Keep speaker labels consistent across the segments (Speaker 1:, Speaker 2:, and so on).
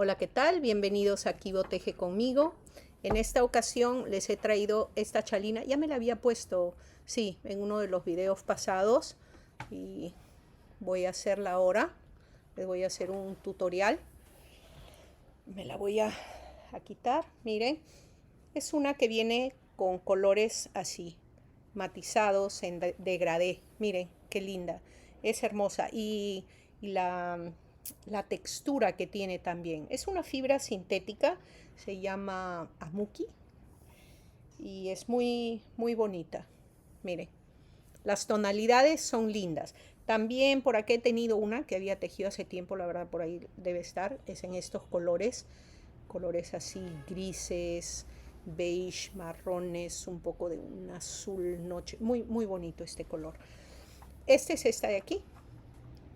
Speaker 1: Hola, ¿qué tal? Bienvenidos a Kibo Teje conmigo. En esta ocasión les he traído esta chalina. Ya me la había puesto, sí, en uno de los videos pasados. Y voy a hacerla ahora. Les voy a hacer un tutorial. Me la voy a quitar, miren. Es una que viene con colores así, matizados en degradé. Miren, qué linda. Es hermosa. Y la textura que tiene también. Es una fibra sintética, se llama Amuki y es muy bonita. Miren, las tonalidades son lindas. También por aquí he tenido una que había tejido hace tiempo, la verdad por ahí debe estar, es en estos colores, colores así grises, beige, marrones, un poco de un azul noche, muy bonito este color. Este es esta de aquí.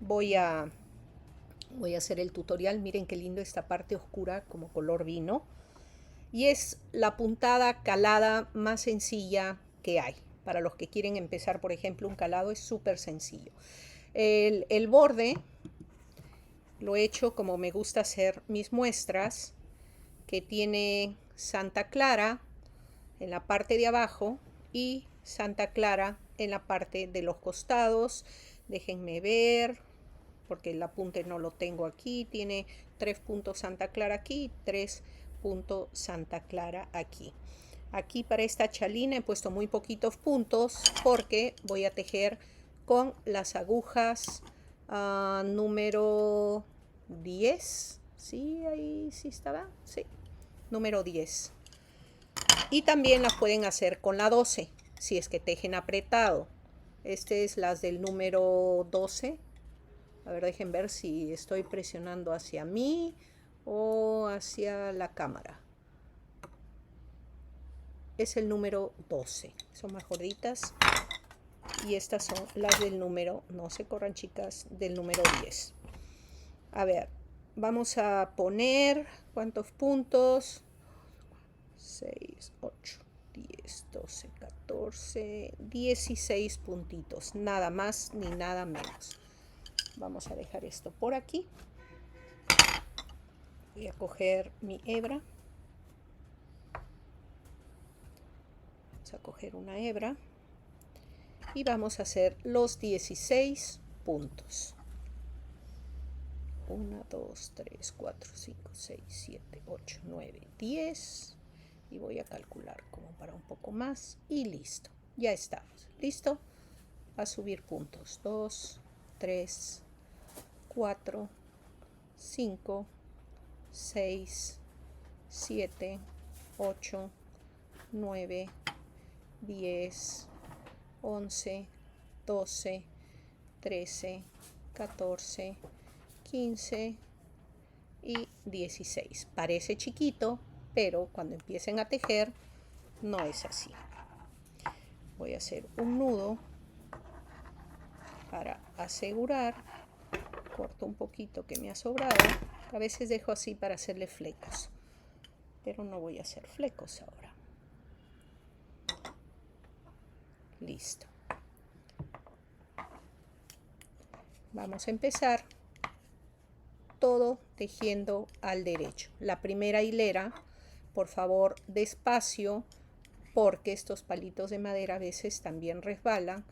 Speaker 1: Voy a hacer el tutorial. Miren qué lindo esta parte oscura como color vino. Y es la puntada calada más sencilla que hay. Para los que quieren empezar, por ejemplo, un calado es súper sencillo. El borde lo he hecho como me gusta hacer mis muestras, que tiene Santa Clara en la parte de abajo y Santa Clara en la parte de los costados. Déjenme ver, porque el apunte no lo tengo aquí. Tiene 3 puntos Santa Clara aquí, 3 puntos Santa Clara aquí. Aquí para esta chalina he puesto muy poquitos puntos porque voy a tejer con las agujas número 10. Sí, ahí sí estaba. Sí, número 10. Y también las pueden hacer con la 12 si es que tejen apretado. Este es las del número 12. A ver, dejen ver si estoy presionando hacia mí o hacia la cámara. Es el número 12. Son más gorditas. Y estas son las del número, no se corran chicas, del número 10. A ver, vamos a poner, ¿cuántos puntos? 6, 8, 10, 12, 14, 16 puntitos. Nada más ni nada menos. Vamos a dejar esto por aquí. Voy a coger mi hebra. Vamos a coger una hebra. Y vamos a hacer los 16 puntos. 1, 2, 3, 4, 5, 6, 7, 8, 9, 10. Y voy a calcular como para un poco más. Y listo. Ya estamos. ¿Listo? A subir puntos. 2, 3, 4, 5, 6, 7, 8, 9, 10, 11, 12, 13, 14, 15 y 16. Parece chiquito, pero cuando empiecen a tejer no es así. Voy a hacer un nudo para asegurar. Corto un poquito que me ha sobrado. A veces dejo así para hacerle flecos, pero no voy a hacer flecos ahora. Listo. Vamos a empezar todo tejiendo al derecho. La primera hilera, por favor, despacio, porque estos palitos de madera a veces también resbalan,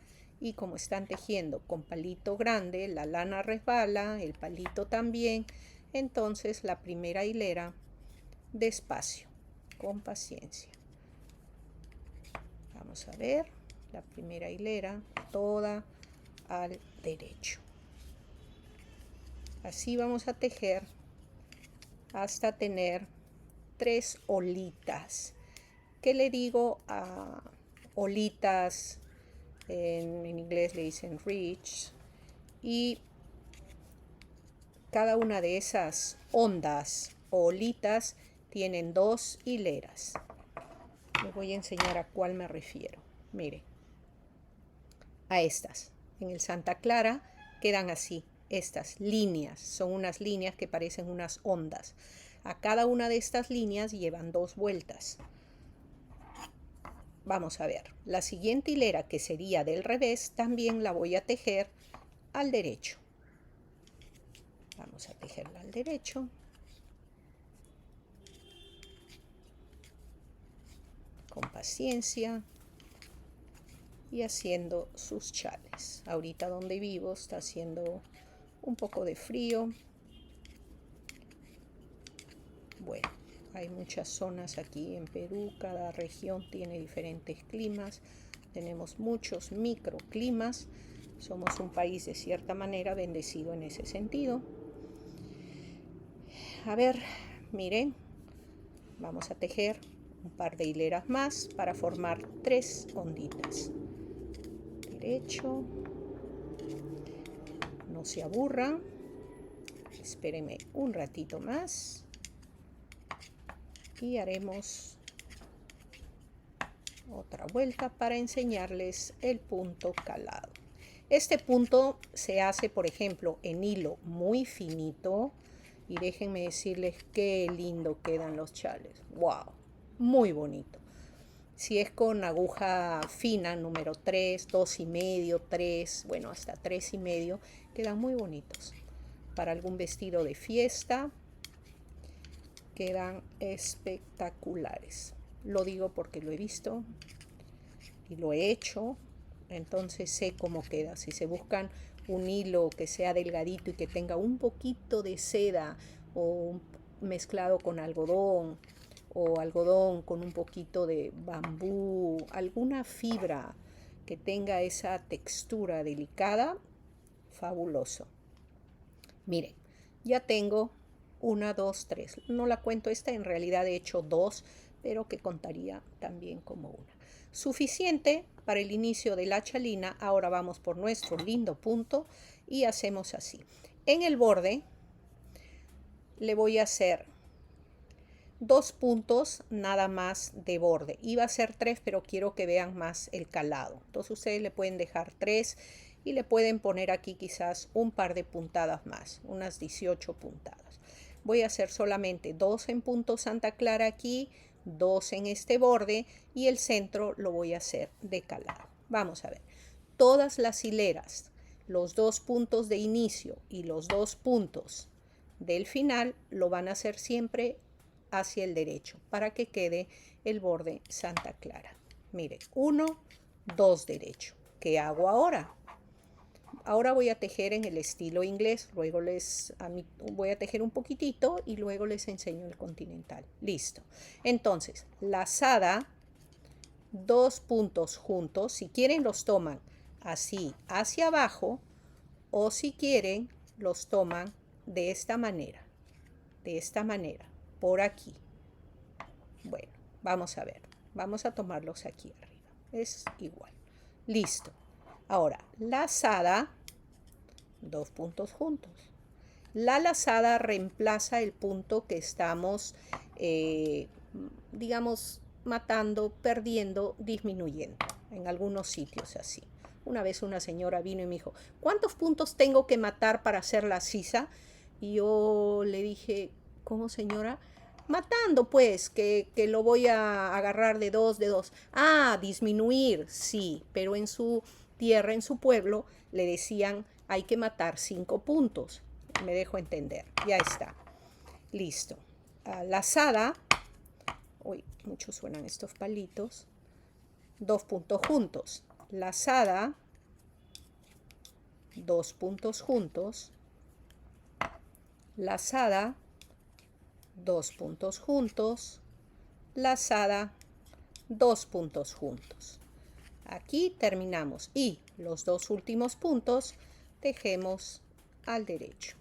Speaker 1: y como están tejiendo con palito grande, la lana resbala, el palito también. Entonces la primera hilera despacio, con paciencia. Vamos a ver la primera hilera toda al derecho. Así vamos a tejer hasta tener 3 olitas. ¿Qué le digo a olitas? En inglés le dicen ridge. Y cada una de esas ondas o olitas tienen 2 hileras. Les voy a enseñar a cuál me refiero. Mire, a estas. En el Santa Clara quedan así. Estas líneas son unas líneas que parecen unas ondas. A cada una de estas líneas llevan 2 vueltas. Vamos a ver, la siguiente hilera, que sería del revés, también la voy a tejer al derecho. Vamos a tejerla al derecho. con paciencia y haciendo sus chales. Ahorita donde vivo está haciendo un poco de frío. Bueno, hay muchas zonas aquí en Perú, cada región tiene diferentes climas, tenemos muchos microclimas, somos un país de cierta manera bendecido en ese sentido. A ver, miren, vamos a tejer un par de hileras más para formar 3 onditas. Derecho, no se aburran, espérenme un ratito más. Y haremos otra vuelta para enseñarles el punto calado. Este punto se hace, por ejemplo, en hilo muy finito. Y déjenme decirles qué lindo quedan los chales. ¡Wow! Muy bonito. Si es con aguja fina, número 3, 2,5, 3, bueno, hasta 3,5, quedan muy bonitos. Para algún vestido de fiesta, quedan espectaculares. Lo digo porque lo he visto y lo he hecho, entonces sé cómo queda. Si se buscan un hilo que sea delgadito y que tenga un poquito de seda o mezclado con algodón o algodón con un poquito de bambú, alguna fibra que tenga esa textura delicada, fabuloso. Miren, ya tengo 1, 2, 3. No la cuento esta, en realidad he hecho 2, pero que contaría también como una. Suficiente para el inicio de la chalina. Ahora vamos por nuestro lindo punto y hacemos así. En el borde le voy a hacer 2 puntos nada más de borde. Iba a ser 3, pero quiero que vean más el calado. Entonces ustedes le pueden dejar 3 y le pueden poner aquí quizás un par de puntadas más, unas 18 puntadas. Voy a hacer solamente 2 en punto Santa Clara aquí, 2 en este borde y el centro lo voy a hacer de calado. Vamos a ver, todas las hileras, los 2 puntos de inicio y los 2 puntos del final lo van a hacer siempre hacia el derecho para que quede el borde Santa Clara. Mire, 1, 2 derecho. ¿Qué hago ahora? Ahora voy a tejer en el estilo inglés, luego voy a tejer un poquitito y luego les enseño el continental. Listo. Entonces, lazada, 2 puntos juntos. Si quieren los toman así hacia abajo o si quieren los toman de esta manera, por aquí. Bueno, vamos a ver, vamos a tomarlos aquí arriba, es igual. Listo. Ahora, lazada, 2 puntos juntos. La lazada reemplaza el punto que estamos, digamos, matando, perdiendo, disminuyendo. En algunos sitios así. Una vez una señora vino y me dijo, ¿cuántos puntos tengo que matar para hacer la sisa? Y yo le dije, ¿cómo, señora? Matando, pues, que lo voy a agarrar de 2, de 2. Ah, disminuir, sí, pero en su tierra, en su pueblo, le decían, hay que matar 5 puntos. Me dejo entender, ya está. Listo. Lazada, uy, muchos suenan estos palitos. 2 puntos juntos. Lazada, 2 puntos juntos. Lazada, 2 puntos juntos, lazada, 2 puntos juntos. Aquí terminamos y los 2 últimos puntos tejemos al derecho.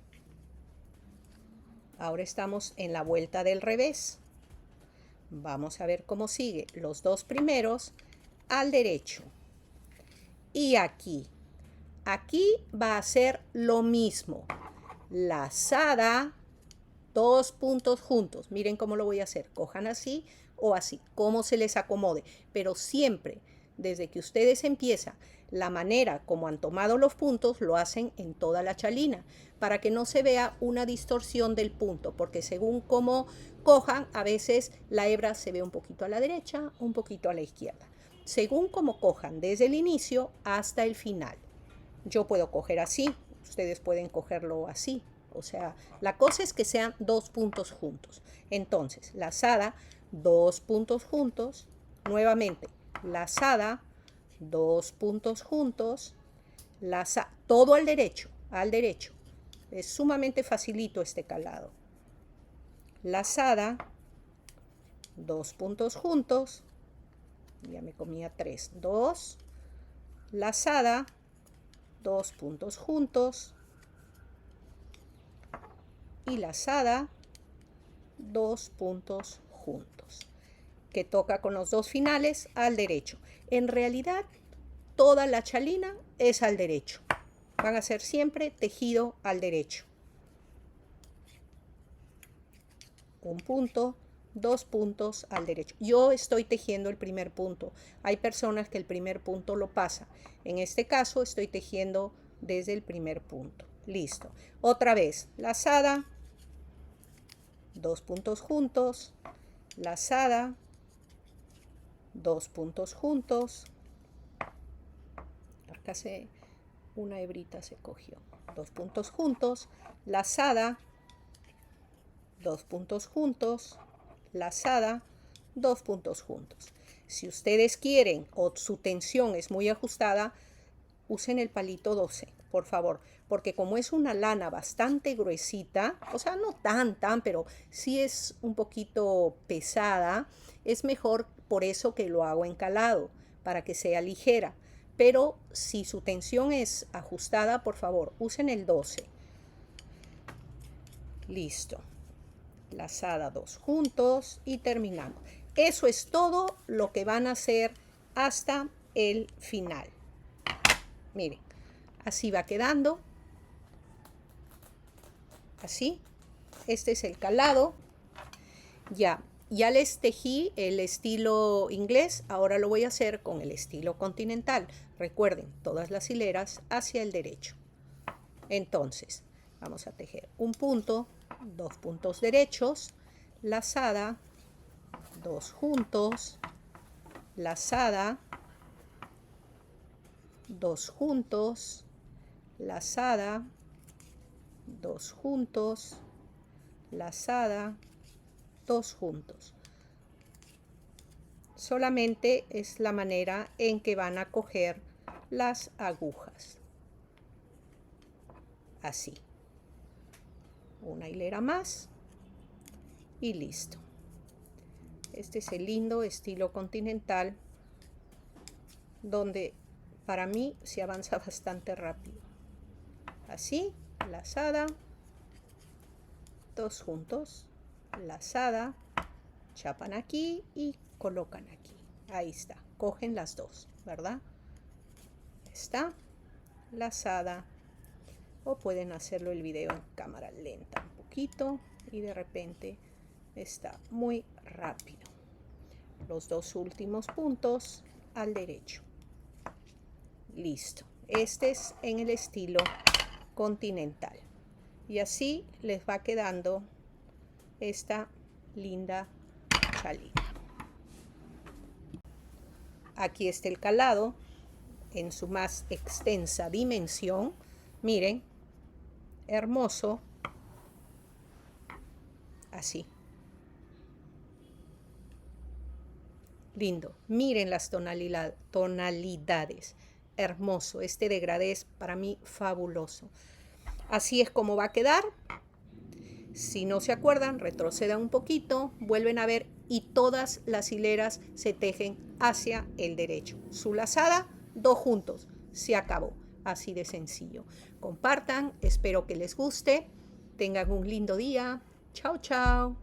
Speaker 1: Ahora estamos en la vuelta del revés. Vamos a ver cómo sigue. Los 2 primeros al derecho. Y aquí va a ser lo mismo. Lazada, 2 puntos juntos. Miren cómo lo voy a hacer. Cojan así o así, como se les acomode. Pero siempre, desde que ustedes empiezan, la manera como han tomado los puntos, lo hacen en toda la chalina, para que no se vea una distorsión del punto, porque según cómo cojan, a veces la hebra se ve un poquito a la derecha, un poquito a la izquierda. Según cómo cojan, desde el inicio hasta el final. Yo puedo coger así, ustedes pueden cogerlo así. O sea, la cosa es que sean 2 puntos juntos. Entonces, lazada, 2 puntos juntos, nuevamente, lazada, 2 puntos juntos, todo al derecho, Es sumamente facilito este calado. Lazada, 2 puntos juntos, ya me comía 3, 2, lazada, 2 puntos juntos y lazada, 2 puntos juntos, que toca con los dos finales al derecho. En realidad, toda la chalina es al derecho. Van a ser siempre tejido al derecho. Un punto, 2 puntos al derecho. Yo estoy tejiendo el primer punto. Hay personas que el primer punto lo pasa. En este caso estoy tejiendo desde el primer punto. Listo. Otra vez, lazada, 2 puntos juntos, lazada, 2 puntos juntos. Acá una hebrita se cogió. 2 puntos juntos, lazada, 2 puntos juntos, lazada, 2 puntos juntos. Si ustedes quieren o su tensión es muy ajustada, usen el palito 12, por favor, porque como es una lana bastante gruesita, o sea, no tan, pero sí es un poquito pesada, es mejor por eso que lo hago en calado, para que sea ligera. Pero si su tensión es ajustada, por favor, usen el 12. Listo. Lazada 2 juntos y terminamos. Eso es todo lo que van a hacer hasta el final. Miren, así va quedando. Así. Este es el calado. Ya les tejí el estilo inglés. Ahora lo voy a hacer con el estilo continental. Recuerden, todas las hileras hacia el derecho. Entonces, vamos a tejer un punto, 2 puntos derechos, lazada, 2 juntos, lazada, 2 juntos, lazada, 2 juntos, lazada, 2 juntos. Solamente es la manera en que van a coger las agujas. Así. Una hilera más y listo. Este es el lindo estilo continental donde para mí se avanza bastante rápido. Así, lazada, 2 juntos, lazada, chapan aquí y colocan aquí. Ahí está, cogen las dos, ¿verdad? Está, lazada, o pueden hacerlo el video en cámara lenta un poquito y de repente está muy rápido. Los dos últimos puntos al derecho. Listo. Este es en el estilo continental. Y así les va quedando esta linda chalina. Aquí está el calado en su más extensa dimensión. Miren, hermoso. Así. Lindo. Miren las tonalidades. Hermoso. Este degradé es para mí fabuloso. Así es como va a quedar. Si no se acuerdan, retrocedan un poquito, vuelven a ver y todas las hileras se tejen hacia el derecho. Su lazada, 2 juntos. Se acabó. Así de sencillo. Compartan. Espero que les guste. Tengan un lindo día. Chao, chao.